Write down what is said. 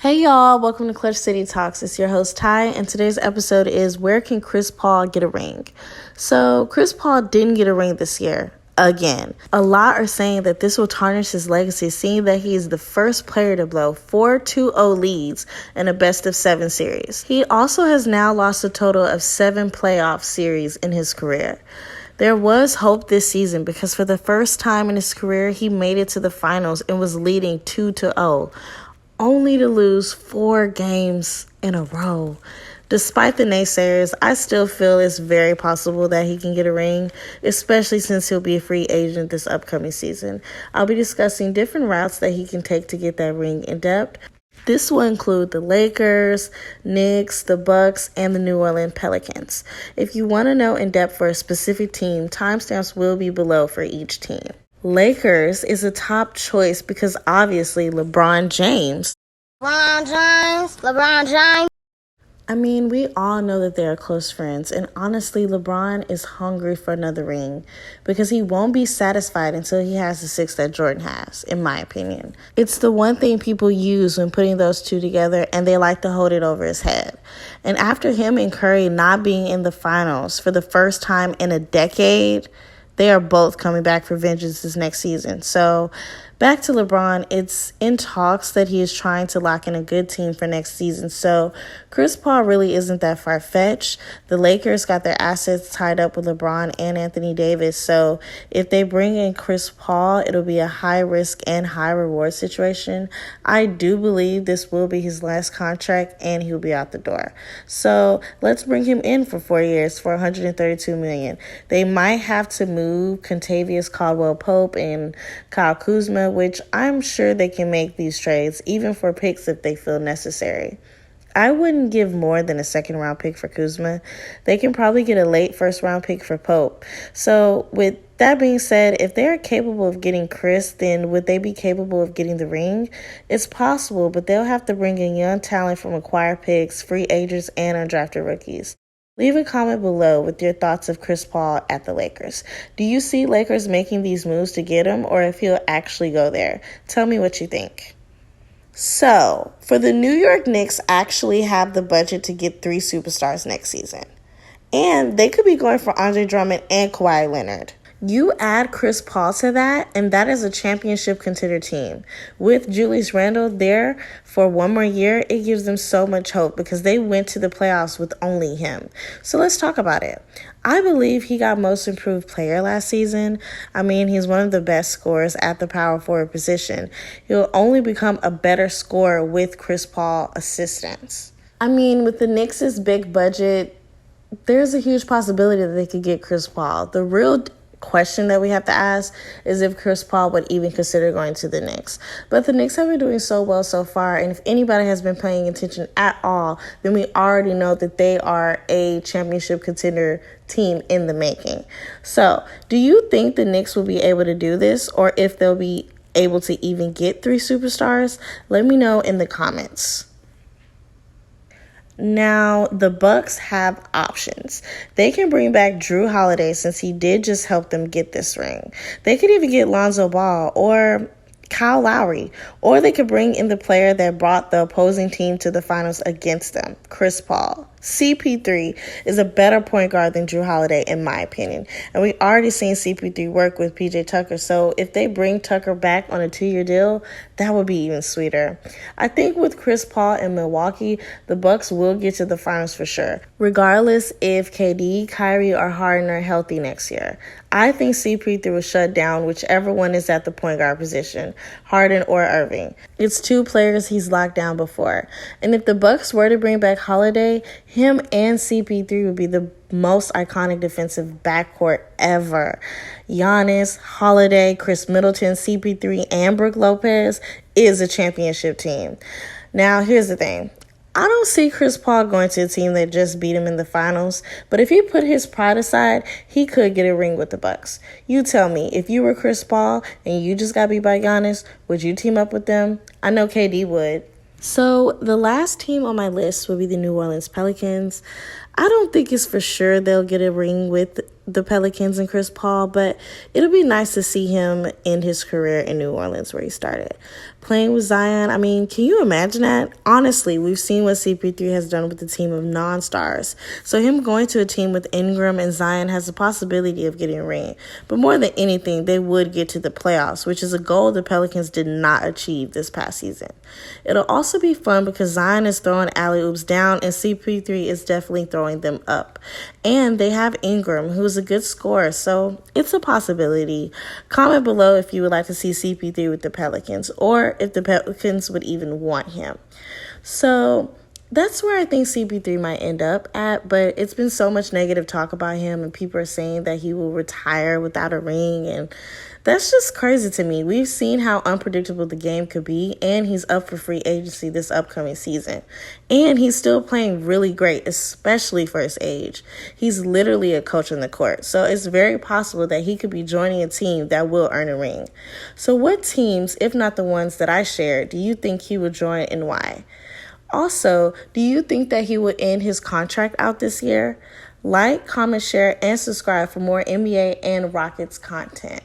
Hey y'all, welcome to Clutch City Talks. It's your host Ty, and today's episode is where can Chris Paul get a ring? So Chris Paul didn't get a ring this year. Again, a lot are saying that this will tarnish his legacy, seeing that he is the first player to blow 4-2-0 leads in a best-of-7 series. He also has now lost a total of 7 playoff series in his career. There was hope this season because for the first time in his career, he made it to the finals and was leading 2-0, only to lose 4 games in a row. Despite the naysayers, I still feel it's very possible that he can get a ring, especially since he'll be a free agent this upcoming season. I'll be discussing different routes that he can take to get that ring in depth. This will include the Lakers, Knicks, the Bucks, and the New Orleans Pelicans. If you want to know in depth for a specific team, timestamps will be below for each team. Lakers is a top choice because obviously LeBron James. I mean, we all know that they are close friends, and honestly, LeBron is hungry for another ring because he won't be satisfied until he has the 6 that Jordan has, in my opinion. It's the one thing people use when putting those two together, and they like to hold it over his head. And after him and Curry not being in the finals for the first time in a decade, they are both coming back for vengeance this next season. So back to LeBron, it's in talks that he is trying to lock in a good team for next season. So Chris Paul really isn't that far-fetched. The Lakers got their assets tied up with LeBron and Anthony Davis. So if they bring in Chris Paul, it'll be a high-risk and high-reward situation. I do believe this will be his last contract and he'll be out the door. So let's bring him in for 4 years for $132 million. They might have to move Kentavious Caldwell-Pope and Kyle Kuzma, which I'm sure they can make these trades, even for picks if they feel necessary. I wouldn't give more than a second-round pick for Kuzma. They can probably get a late first-round pick for Pope. So with that being said, if they're capable of getting Chris, then would they be capable of getting the ring? It's possible, but they'll have to bring in young talent from acquired picks, free agents, and undrafted rookies. Leave a comment below with your thoughts of Chris Paul at the Lakers. Do you see Lakers making these moves to get him, or if he'll actually go there? Tell me what you think. So, for the New York Knicks actually have the budget to get 3 superstars next season. And they could be going for Andre Drummond and Kawhi Leonard. You add Chris Paul to that, and that is a championship contender team. With Julius Randle there for 1 more year, it gives them so much hope because they went to the playoffs with only him. So let's talk about it. I believe he got most improved player last season. I mean, he's one of the best scorers at the power forward position. He'll only become a better scorer with Chris Paul assistance. I mean, with the Knicks' big budget, there's a huge possibility that they could get Chris Paul. The real question that we have to ask is if Chris Paul would even consider going to the Knicks. But the Knicks have been doing so well so far, and if anybody has been paying attention at all, then we already know that they are a championship contender team in the making. So, do you think the Knicks will be able to do this, or if they'll be able to even get 3 superstars? Let me know in the comments. Now, the Bucks have options. They can bring back Drew Holiday since he did just help them get this ring. They could even get Lonzo Ball or Kyle Lowry, or they could bring in the player that brought the opposing team to the finals against them, Chris Paul. CP3 is a better point guard than Drew Holiday, in my opinion. And we already seen CP3 work with PJ Tucker. So if they bring Tucker back on a 2-year deal, that would be even sweeter. I think with Chris Paul in Milwaukee, the Bucks will get to the finals for sure, regardless if KD, Kyrie, or Harden are healthy next year. I think CP3 will shut down whichever one is at the point guard position, Harden or Irving. It's 2 players he's locked down before. And if the Bucks were to bring back Holiday, him and CP3 would be the most iconic defensive backcourt ever. Giannis, Holiday, Chris Middleton, CP3, and Brook Lopez is a championship team. Now, here's the thing. I don't see Chris Paul going to a team that just beat him in the finals, but if he put his pride aside, he could get a ring with the Bucks. You tell me, if you were Chris Paul and you just got beat by Giannis, would you team up with them? I know KD would. So the last team on my list would be the New Orleans Pelicans. I don't think it's for sure they'll get a ring with the Pelicans and Chris Paul, but it'll be nice to see him end his career in New Orleans where he started. Playing with Zion, I mean, can you imagine that? Honestly, we've seen what CP3 has done with the team of non-stars. So him going to a team with Ingram and Zion has the possibility of getting a ring. But more than anything, they would get to the playoffs, which is a goal the Pelicans did not achieve this past season. It'll also be fun because Zion is throwing alley-oops down and CP3 is definitely throwing them up. And they have Ingram, who's a good scorer, so it's a possibility. Comment below if you would like to see CP3 with the Pelicans or if the Pelicans would even want him. So that's where I think CP3 might end up at, but it's been so much negative talk about him, and people are saying that he will retire without a ring, and that's just crazy to me. We've seen how unpredictable the game could be, and he's up for free agency this upcoming season. And he's still playing really great, especially for his age. He's literally a coach on the court, so it's very possible that he could be joining a team that will earn a ring. So what teams, if not the ones that I shared, do you think he would join and why? Also, do you think that he would end his contract out this year? Like, comment, share, and subscribe for more NBA and Rockets content.